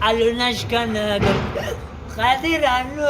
الانش کنه خدیر انو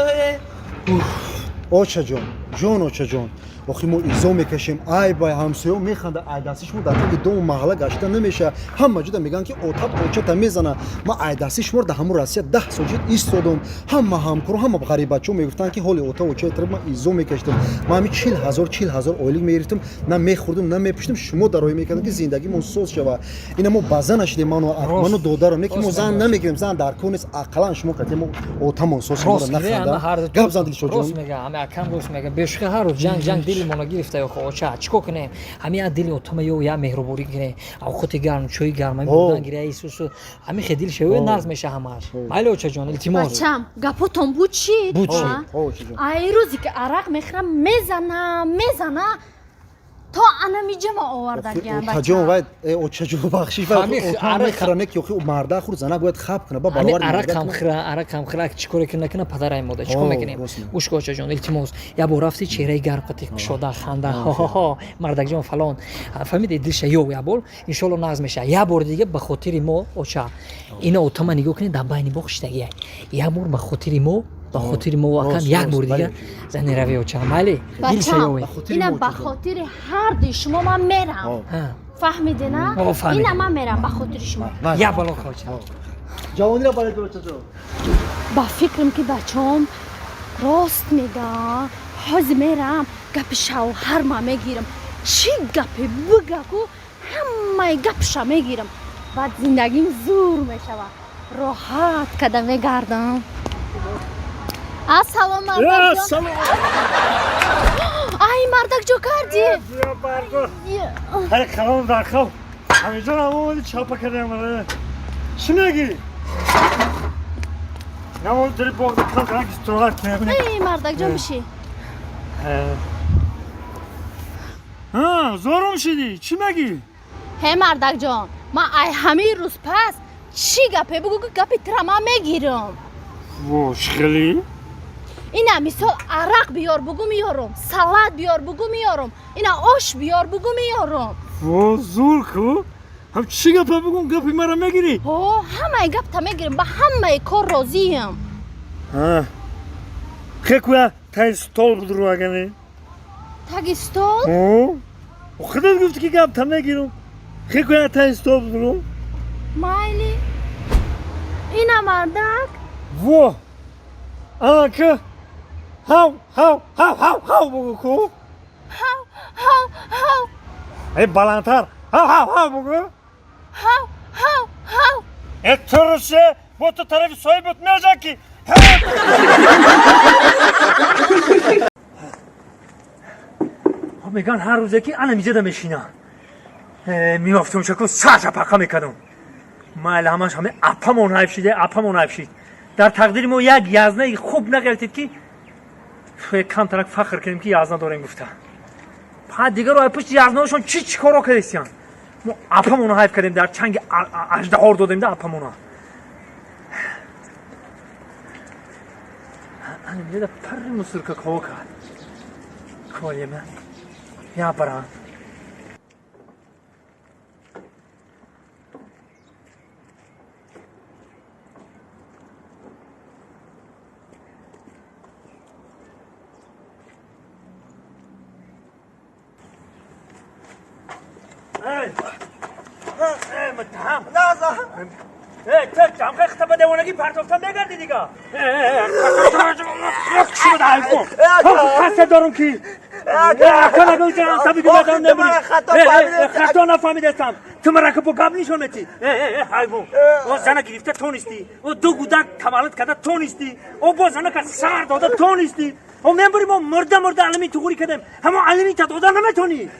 اوچا جون اوچا جون وقتی ما ایزا میکشیم ای بای همسایه میخنده ای دستش ما در طول دو محله گشته نمیشه همه جدا میگن که اوتاب اوچا میزنه ما ای دستش ما در همون راسیه 10 سال ایستادم همه همکارو همه غریبچو میگفتن که حال اوتا اوچا تر ما ایزا میکشتم ما می 40000 اویلی میگرفتم نه میخوردم نه میپشتم شما در روی میکردن که زندگیمون سوز شوه اینا ما بازن نشدیم منو دودارم نه که ما زن نمیگیریم زن در کونس عقلان شما کتیم اوتامون سوز شما نخنده گپ زدی شو جون میگه همه اکم روز میگه بشکه هر روز جنگ دلی مونو گرفته یا خو چیکو کنه همین دلی اوتام یا مهربوری کنه او خودی گرم چوی گرم بودن گیره ایسوس همین خدیل شوی نرز میشه همش مایل اوچا جون التیماس بچم گپوتون بود چی ای روزی که عرق میخرم میزنه تا انا میجم آوردگم بچه جون باید اوچا جون بخشیش باید اوتام میخرنه که مرده خود زنه باید خب کنه با بالوار عرق هم خرا چیکار کنه پدرای موده چیکار میکنیم گوش اوچا جون التیماس یا بو رفتی چهره گرم قطیق شده خنده ها مردک جون فلان فهمیدی دلش یا بول ان شاء الله ناز میشه یا بار دیگه به خاطر ما اوچا اینا اوتام نگاه کنید دباینی بخشتگی یا بار به خاطر ما با خاطر ما واقعا یک بار دیگه زنی روی اوچا مالی دل شیوی اینا به خاطر هر دی شما من میرم فهمیده نه اینا من میرم به خاطر شما یا بالا اوچا جوانی را بالای اوچا جون با فکرم که بچم راست میگه حاز میرم گپ شوهر ما میگیرم چی گپی بگه کو همه گپشا میگیرم بعد زندگیم زور میشوه راحت کده میگردم السلام مردک جان ای مردک جو کردی بیا برگو هر کلام در خو همینجا نموندی چاپا کردیم چی میگی؟ نموندی داری باقی کلام کنم که استراحت کنیم ای مردک جان بشی زورم شدی چی میگی؟ هی مردک جان من ای همین روز پس چی گپه بگو که گپی ترما میگیرم واش خیلی؟ اینا مثال عرق بیار بگو میارم سلات بیار بگو میارم اینا آش بیار بگو میارم وا زور کو هم چی گپه بگم گپی مرا میگیری؟ همه گپ تا میگیرم با همه کار راضیم خیلی کویا تای ستول بدرو اگه تگ استول؟ خودت گفتی که گپ تا میگیرم خیلی کویا تای ستول بدرو مایلی اینا مردک وا که هاو بگو کو هاو ای بلندتر هاو بگو هاو اترشه با تو طرف صاحبت میجا کی میگن هر روزه که انا میجه میشینم میافتم چکو ساعت پاکا میکنم ما همش همه اپامون حیف شید در تقدیر ما یک یازنه خوب نگرفتید که کم ترک فخر کنیم که یازنه داریم گفتن بعد دیگه رو پشت یازنه‌شون چی کارا کردیم ما اپامون حیف کردیم در چنگ اژدها دادیم در اپامون انا میده پر مسرک کوکا کاریه من یا برام متهم لازم تو جام خیلی خطاب دیوانگی پرتوفتم نگردی دیگه چی بود عیفون خسته دارم کی کنه بگو جان تا بگو بدم نمیری خطا نفهمیدستم تو مرا که با گب نیشون میتی عیفون او زنه گرفته تو نیستی او دو گودک کمالت کرده تو نیستی او با زنه که سر داده تو نیستی او میبری ما مرده علمی تو غوری کردیم همه علمی تا داده نمیتونی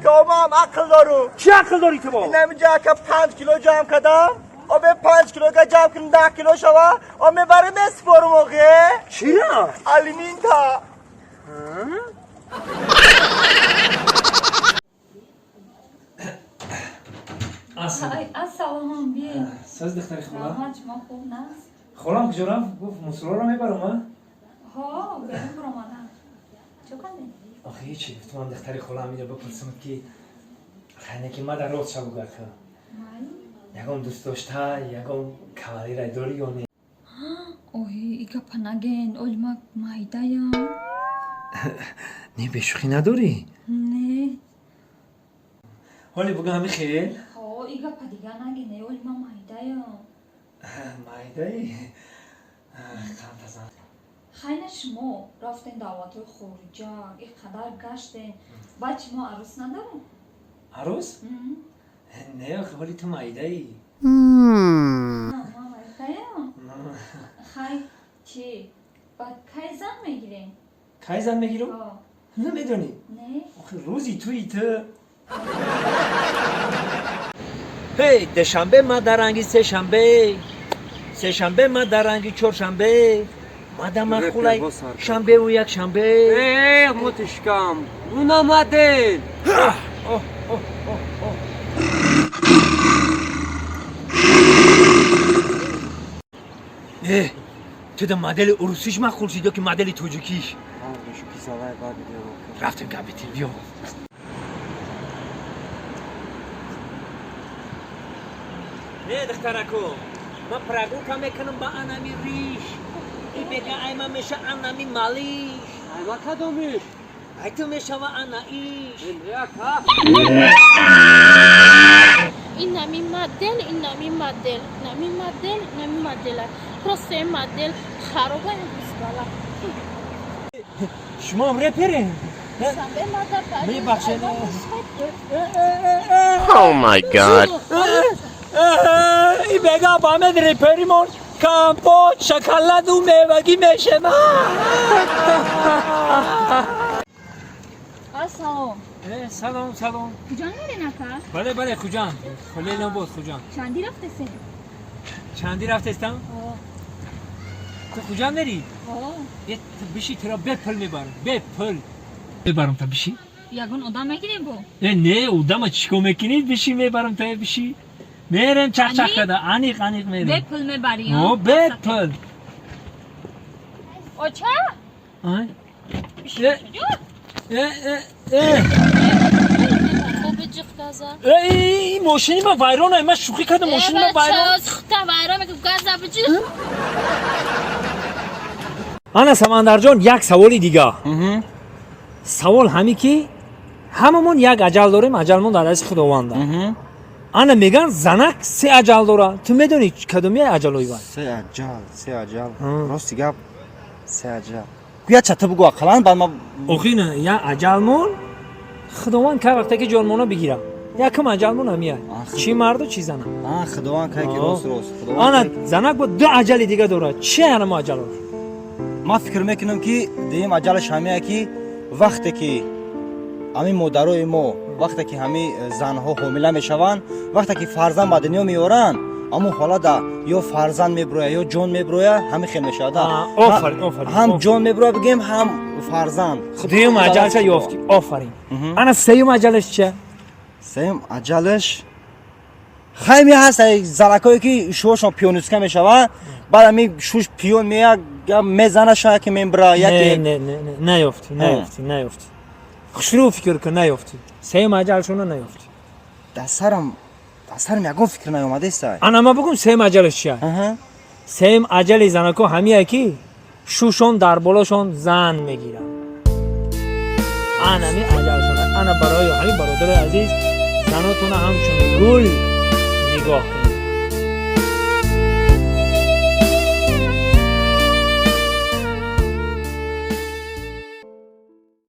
کامام عقل دارو چی عقل داری تو با؟ نمیجا که 5 کیلو جمع کردم او به 5 کیلو که جمع کنم 10 کیلو شوا او میبره مسپر موقع چی را؟ علمین تا السلام بی ساز دختری خوبه؟ شما خوب نست؟ خالم کجا رفت؟ گفت مسرور رو میبرم ها بریم برو مادم چه کنی؟ آخه هیچی گفتم من دختری خالم میره بپرسم که خیلی که ما در روز شب گرد که ягон дӯст дошта ягон кавалерай дорӣ ё не? Ой, ига панаген, олма майдая. Не бешӯхӣ надорӣ? Не. ҳоли бугам хел? Хо, ига падига нагене, олма майдая. майдаи қандазан. Хайна шумо рафтен даъватҳои хориҷа, ин қадар гаштен, баъд шумо арӯс надарем? арӯс? не охи ҳоли ту майдаи. Ма майдаям. Хай чӣ? Баъд кай зан мегирем? кай зан мегирам? намедонӣ? Не. охи рӯзи туи ту. Hey, dushanbe ma dar rangi seshanbe ma dar rangi chorshanbe mada ma khulay shanbe u yak shanbe متشکم اون آمده tu da modeli urusish ma'qul shid yoki modeli tojikish raftim kapitin biyo ne dakhtarako ma прогулка мекунам ба анами риш и бега айма меша анами малиш айма кадомиш ай ту мешава анаиш این نمی مدل просто این مدل خرابه نیست بالا шумо ам реперен شنبه مدل میبخشید Oh my god. ای بگا بامد ریپریمون کامپوت شکلات و میوگی میشه سلام سلام سلام کجا میرین اکا؟ بله بله کجام خلیلم بود کجام چندی رفته سه؟ چندی رفتستم تو کجا میری یه بشی ترا بپل میبرم بپل میبرم تا بشی یگون آدم میگیریم بو؟ نه اودم چیکو میکنید بشی میبرم تا بشی میرم چک چک کده انیق میرم بپل میبری او بپل او چه؟ آی خوب جیخ دازه ای ماشینی ما ویرانه من شوخی کردم ماشینی ما ویران خطا ویران میگم گاز بچی انا سمندر جان یک سوالی دیگه سوال همی که هممون یک اجل داریم اجلمون در دست خداونده انا میگن زنک سه اجل داره تو میدونی کدومی اجلوی بود سه اجل راستی گپ سه اجل گویا چته بگو اقلان بعد ما اوخی نه یا اجلمون خداوند که وقتی که جانمونو بگیره یکم اجلمون همیه چی مرد و چی زنه خداوند که راست انا زنک با دو اجل دیگه داره چه هنم اجل داره ما فکر میکنم که دیم اجلش همیه که وقتی که همین مادرای ما وقتی که همین زنها حامله میشوند وقتی که فرزند به دنیا میارن اما حالا دا یا فرزند میبروه یا جان میبروه همین خیلی میشه آفرین هم جان میبروه بگیم هم فرزند دویم اجلش یافتی آفرین انا سیوم اجلش چه سیم اجلش خیلی هست زرکایی که شوشون پیونیسکه میشوند بعد همین شوش پیون میاد میزنه شاید که میبره یکی نه نیافتی خوشرو فکر کن نیافتی سیم اجلشونو نیافتی دسترم یکم فکر نیومده است انا ما بگم سیم اجلش چیه سیم اجل زنکو همیه که شوشون در بالاشون زن میگیرن انا می اجلشونه انا برای همین برادر عزیز زناتون همچون گل نگاه